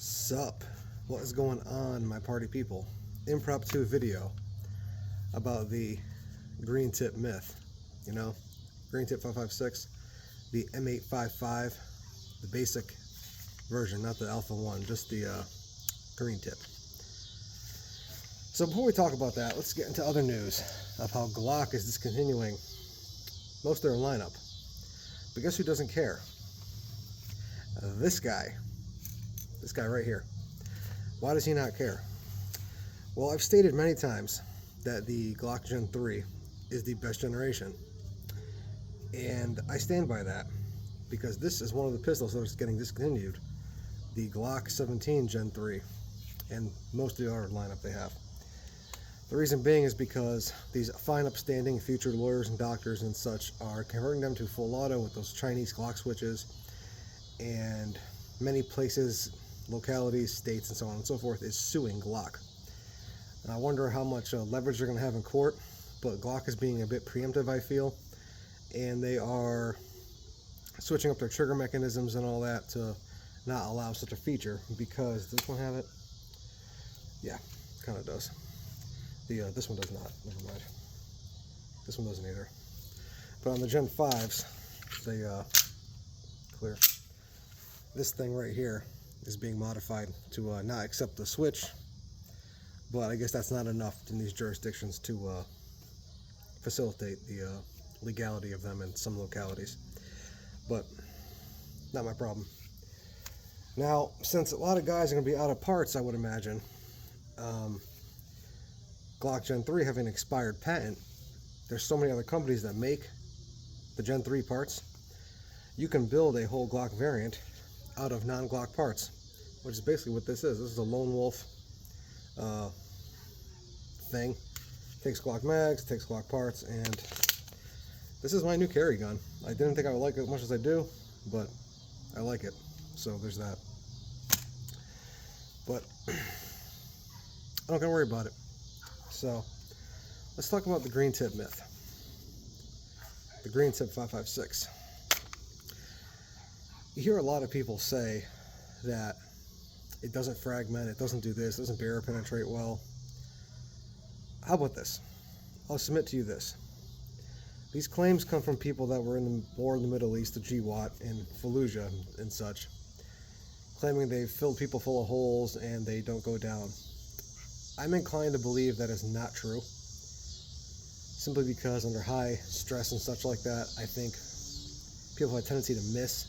Sup? What is going on, my party people? Impromptu video about the green tip myth. You know, green tip 556, the M855, the basic version, not the Alpha 1, just the green tip. So before we talk about that, let's get into other news of how Glock is discontinuing most of their lineup. But guess who doesn't care? This guy right here. Why does he not care? Well, I've stated many times that the Glock Gen 3 is the best generation, and I stand by that because this is one of the pistols that is getting discontinued, the Glock 17 Gen 3, and most of the other lineup they have. The reason being is because these fine upstanding future lawyers and doctors and such are converting them to full auto with those Chinese Glock switches, and many places, localities, states, and so on and so forth is suing Glock. And I wonder how much leverage they're going to have in court, but Glock is being a bit preemptive, I feel, and they are switching up their trigger mechanisms and all that to not allow such a feature. Because does this one have it? Yeah, kind of does. This one does not. Never mind. This one doesn't either. But on the Gen 5s, they clear. This thing right here is being modified to not accept the switch, but I guess that's not enough in these jurisdictions to facilitate the legality of them in some localities. But not my problem. Now, since a lot of guys are going to be out of parts, I would imagine, Glock Gen 3 having an expired patent, there's so many other companies that make the Gen 3 parts. You can build a whole Glock variant out of non-Glock parts, which is basically what this is. This is a lone wolf thing. Takes Glock mags, takes Glock parts, and this is my new carry gun. I didn't think I would like it as much as I do, but I like it. So there's that. But I'm not gonna worry about it. So let's talk about the green tip myth. The green tip 556. You hear a lot of people say that it doesn't fragment, it doesn't do this, it doesn't barrier penetrate well. How about this? I'll submit to you this. These claims come from people that were in the war in the Middle East, the GWAT and Fallujah and such, claiming they've filled people full of holes and they don't go down. I'm inclined to believe that is not true, simply because under high stress and such like that, I think people have a tendency to miss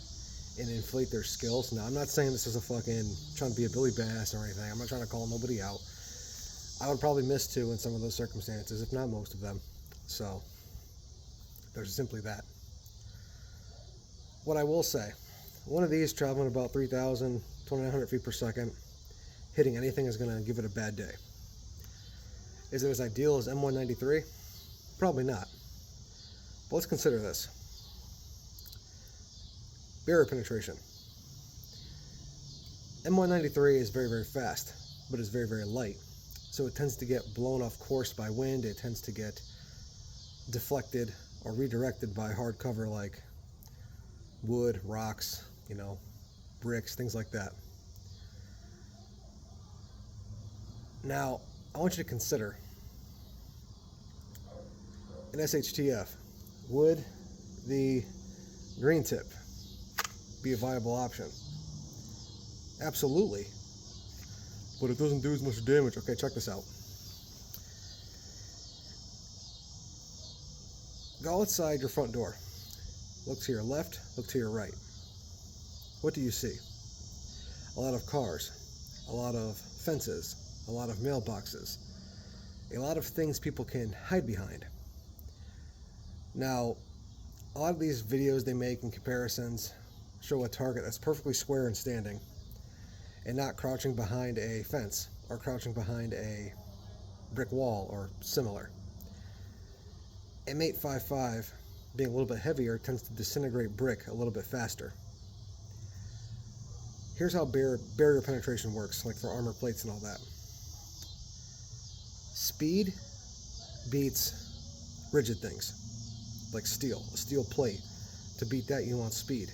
and inflate their skills. Now, I'm not saying this is a fucking trying to be a Billy Bass or anything. I'm not trying to call nobody out. I would probably miss too in some of those circumstances, if not most of them. So there's simply that. What I will say, one of these traveling about 3,000, 2,900 feet per second, hitting anything is going to give it a bad day. Is it as ideal as M193? Probably not. But let's consider this. Barrier penetration. M193 is very, very fast, but it's very, very light. So it tends to get blown off course by wind. It tends to get deflected or redirected by hard cover like wood, rocks, bricks, things like that. Now, I want you to consider an SHTF. Would the green tip be a viable option? Absolutely. But it doesn't do as much damage. Okay, check this out. Go outside your front door. Look to your left, look to your right. What do you see? A lot of cars, a lot of fences, a lot of mailboxes, a lot of things people can hide behind. Now, a lot of these videos they make and comparisons show a target that's perfectly square and standing, and not crouching behind a fence or crouching behind a brick wall or similar. M855, being a little bit heavier, tends to disintegrate brick a little bit faster. Here's how barrier penetration works, like for armor plates and all that. Speed beats rigid things, like steel, a steel plate. To beat that, you want speed.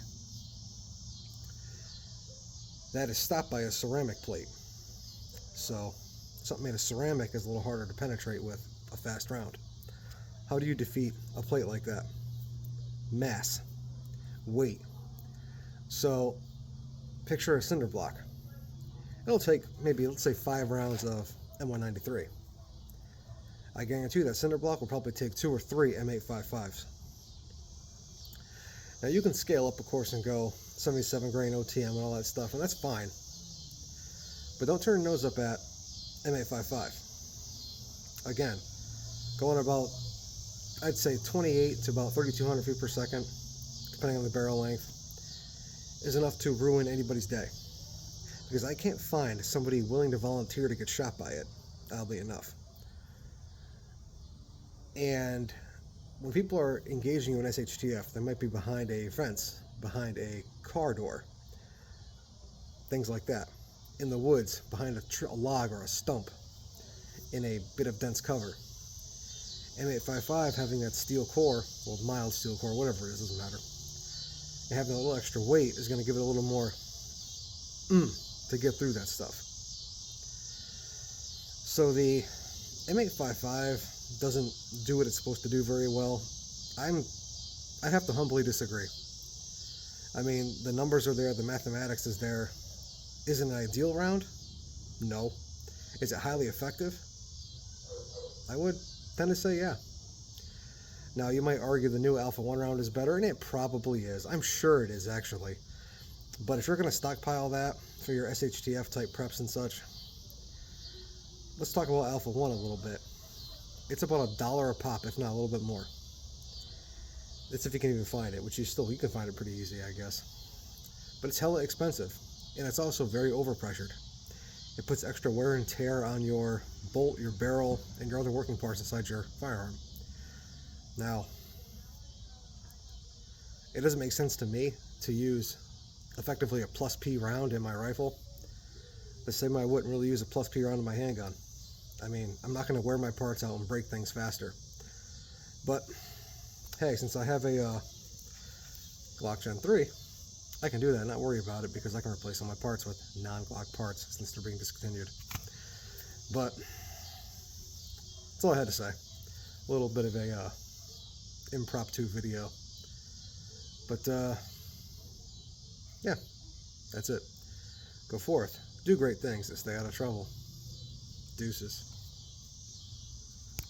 that is stopped by a ceramic plate. So something made of ceramic is a little harder to penetrate with a fast round. How do you defeat a plate like that? Mass, weight. So picture a cinder block. It'll take maybe, let's say, 5 rounds of M193. I guarantee you that cinder block will probably take 2 or 3 M855s. Now you can scale up, of course, and go 77 grain OTM and all that stuff, and that's fine. But don't turn your nose up at M855. Again, going about, I'd say 28 to about 3,200 feet per second, depending on the barrel length, is enough to ruin anybody's day. Because I can't find somebody willing to volunteer to get shot by it, oddly enough. And when people are engaging you in SHTF, they might be behind a fence, behind a car door, things like that, in the woods, behind a log or a stump, in a bit of dense cover. M855 having that steel core, well, mild steel core, whatever it is, doesn't matter, and having a little extra weight is going to give it a little more to get through that stuff. So the M855 doesn't do what it's supposed to do very well. I have to humbly disagree. I mean, the numbers are there, the mathematics is there. Is it an ideal round? No. Is it highly effective? I would tend to say yeah. Now, you might argue the new Alpha 1 round is better, and it probably is. I'm sure it is, actually. But if you're going to stockpile that for your SHTF type preps and such, let's talk about Alpha 1 a little bit. It's about $1 a pop, if not a little bit more. That's if you can even find it, which you can find it pretty easy, I guess. But it's hella expensive, and it's also very overpressured. It puts extra wear and tear on your bolt, your barrel, and your other working parts inside your firearm. Now, it doesn't make sense to me to use effectively a plus P round in my rifle the same way I wouldn't really use a plus P round in my handgun. I mean, I'm not going to wear my parts out and break things faster. But, hey, since I have a Glock Gen 3, I can do that and not worry about it because I can replace all my parts with non-Glock parts since they're being discontinued. But, that's all I had to say. A little bit of a impromptu video. But, yeah, that's it. Go forth. Do great things and stay out of trouble. Deuces.